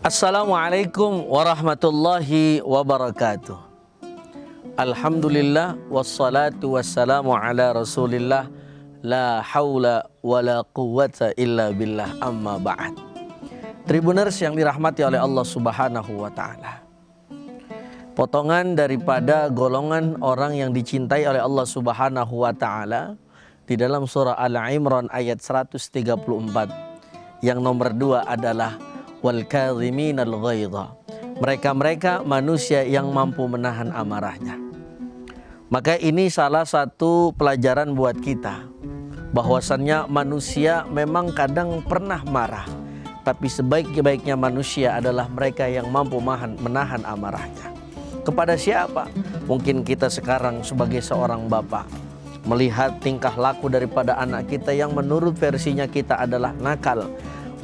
Assalamualaikum warahmatullahi wabarakatuh. Alhamdulillah wassalatu wassalamu ala rasulillah. La haula wa la quwwata illa billah, amma ba'd. Tribuners yang dirahmati oleh Allah subhanahu wa ta'ala, potongan daripada golongan orang yang dicintai oleh Allah subhanahu wa ta'ala di dalam surah Al-Imran ayat 134. Yang nomor 2 adalah wal kadhiminal ghaidha, mereka manusia yang mampu menahan amarahnya. Maka ini salah satu pelajaran buat kita, bahwasannya manusia memang kadang pernah marah, tapi sebaik-baiknya manusia adalah mereka yang mampu menahan amarahnya. Kepada siapa? Mungkin kita sekarang sebagai seorang bapak melihat tingkah laku daripada anak kita yang menurut versinya kita adalah nakal,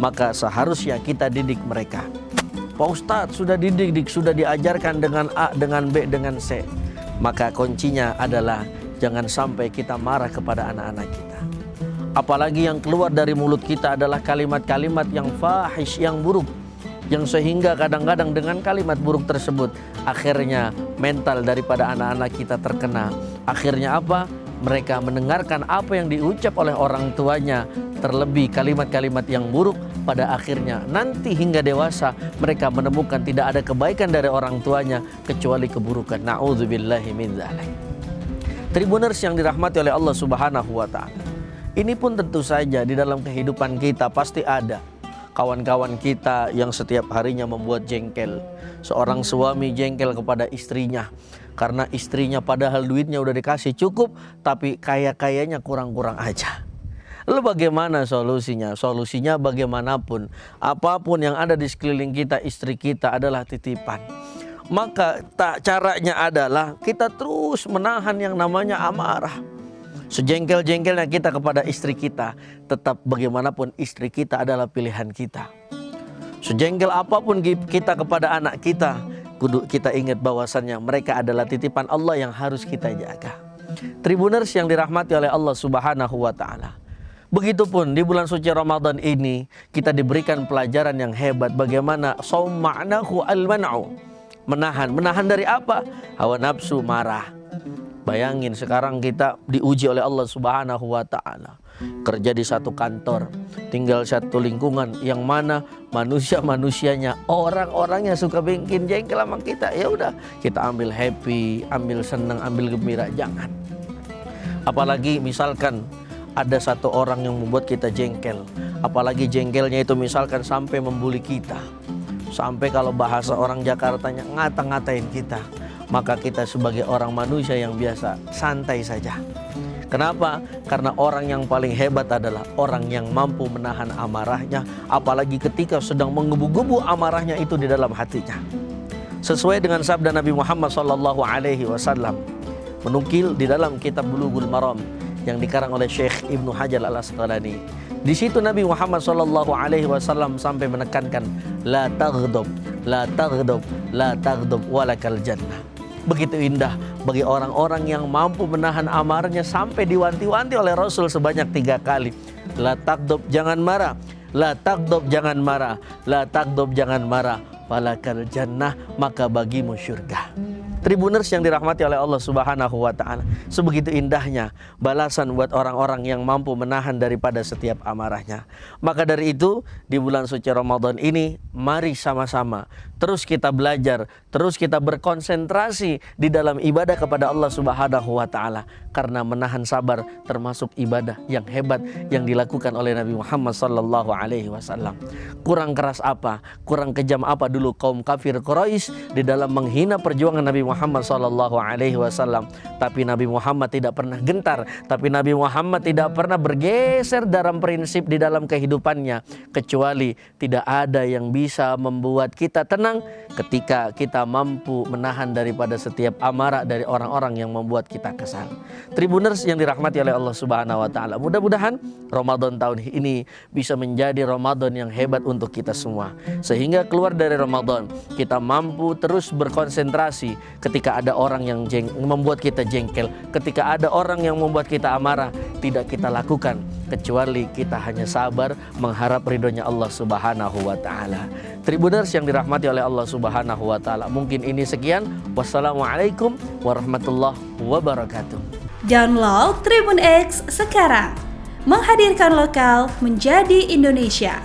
maka seharusnya kita didik mereka. Pak Ustadz sudah didik, sudah diajarkan dengan A, dengan B, dengan C. Maka kuncinya adalah jangan sampai kita marah kepada anak-anak kita. Apalagi yang keluar dari mulut kita adalah kalimat-kalimat yang fahish, yang buruk, yang sehingga kadang-kadang dengan kalimat buruk tersebut akhirnya mental daripada anak-anak kita terkena. Akhirnya apa? Mereka mendengarkan apa yang diucap oleh orang tuanya, terlebih kalimat-kalimat yang buruk. Pada akhirnya nanti hingga dewasa mereka menemukan tidak ada kebaikan dari orang tuanya kecuali keburukan. Na'udzubillahi min dzalik. Tribuners yang dirahmati oleh Allah subhanahu wa ta'ala, ini pun tentu saja di dalam kehidupan kita pasti ada kawan-kawan kita yang setiap harinya membuat jengkel. Seorang suami jengkel kepada istrinya karena istrinya padahal duitnya udah dikasih cukup, tapi kayaknya kurang-kurang aja. Lalu bagaimana solusinya? Solusinya bagaimanapun, apapun yang ada di sekeliling kita, istri kita adalah titipan. Maka caranya adalah kita terus menahan yang namanya amarah. Sejengkel-jengkelnya kita kepada istri kita, tetap bagaimanapun istri kita adalah pilihan kita. Sejengkel apapun kita kepada anak kita, kudu kita ingat bahwasannya mereka adalah titipan Allah yang harus kita jaga. Tribuners yang dirahmati oleh Allah subhanahu wa ta'ala, begitupun di bulan suci Ramadan ini kita diberikan pelajaran yang hebat bagaimana shaum ma'nahu al-man'u, menahan dari apa? Hawa nafsu, marah. Bayangin sekarang kita diuji oleh Allah subhanahu wa ta'ala, kerja di satu kantor, tinggal satu lingkungan yang mana manusianya orang-orangnya suka bikin jengkel sama kita. Ya udah, kita ambil happy, ambil senang, ambil gembira, jangan. Apalagi misalkan ada satu orang yang membuat kita jengkel, apalagi jengkelnya itu misalkan sampai membuli kita, sampai kalau bahasa orang Jakartanya ngata-ngatain kita, maka kita sebagai orang manusia yang biasa santai saja. Kenapa? Karena orang yang paling hebat adalah orang yang mampu menahan amarahnya, apalagi ketika sedang menggebu-gebu amarahnya itu di dalam hatinya. Sesuai dengan sabda Nabi Muhammad SAW menukil di dalam kitab Bulughul Maram yang dikarang oleh Syekh Ibnu Hajar Al-Asqalani. Di situ Nabi Muhammad SAW sampai menekankan la taghdab, la taghdab, la taghdab walakal jannah. Begitu indah bagi orang-orang yang mampu menahan amarahnya sampai diwanti-wanti oleh Rasul sebanyak 3 kali. La taghdab, jangan marah. La taghdab, jangan marah. La taghdab, jangan marah. Walakal jannah, maka bagimu syurga. Tribuners yang dirahmati oleh Allah subhanahu wa ta'ala, sebegitu indahnya balasan buat orang-orang yang mampu menahan daripada setiap amarahnya. Maka dari itu di bulan suci Ramadan ini mari sama-sama terus kita belajar, terus kita berkonsentrasi di dalam ibadah kepada Allah subhanahu wa ta'ala. Karena menahan sabar termasuk ibadah yang hebat yang dilakukan oleh Nabi Muhammad SAW. Kurang keras apa, kurang kejam apa dulu kaum kafir Quraisy di dalam menghina perjuangan Nabi Muhammad SAW. Tapi Nabi Muhammad tidak pernah gentar, tapi Nabi Muhammad tidak pernah bergeser dalam prinsip di dalam kehidupannya, kecuali tidak ada yang bisa membuat kita tenang ketika kita mampu menahan daripada setiap amarah dari orang-orang yang membuat kita kesal. Tribuners yang dirahmati oleh Allah subhanahu wa ta'ala, mudah-mudahan Ramadan tahun ini bisa menjadi Ramadan yang hebat untuk kita semua, sehingga keluar dari Ramadan kita mampu terus berkonsentrasi. Ketika ada orang yang membuat kita jengkel, ketika ada orang yang membuat kita amarah, tidak kita lakukan. kecuali kita hanya sabar mengharap ridhonya Allah Subhanahu wa taala. Tribuners yang dirahmati oleh Allah Subhanahu wa taala, mungkin ini sekian. Wassalamualaikum warahmatullahi wabarakatuh. Download Tribun X sekarang. Menghadirkan lokal menjadi Indonesia.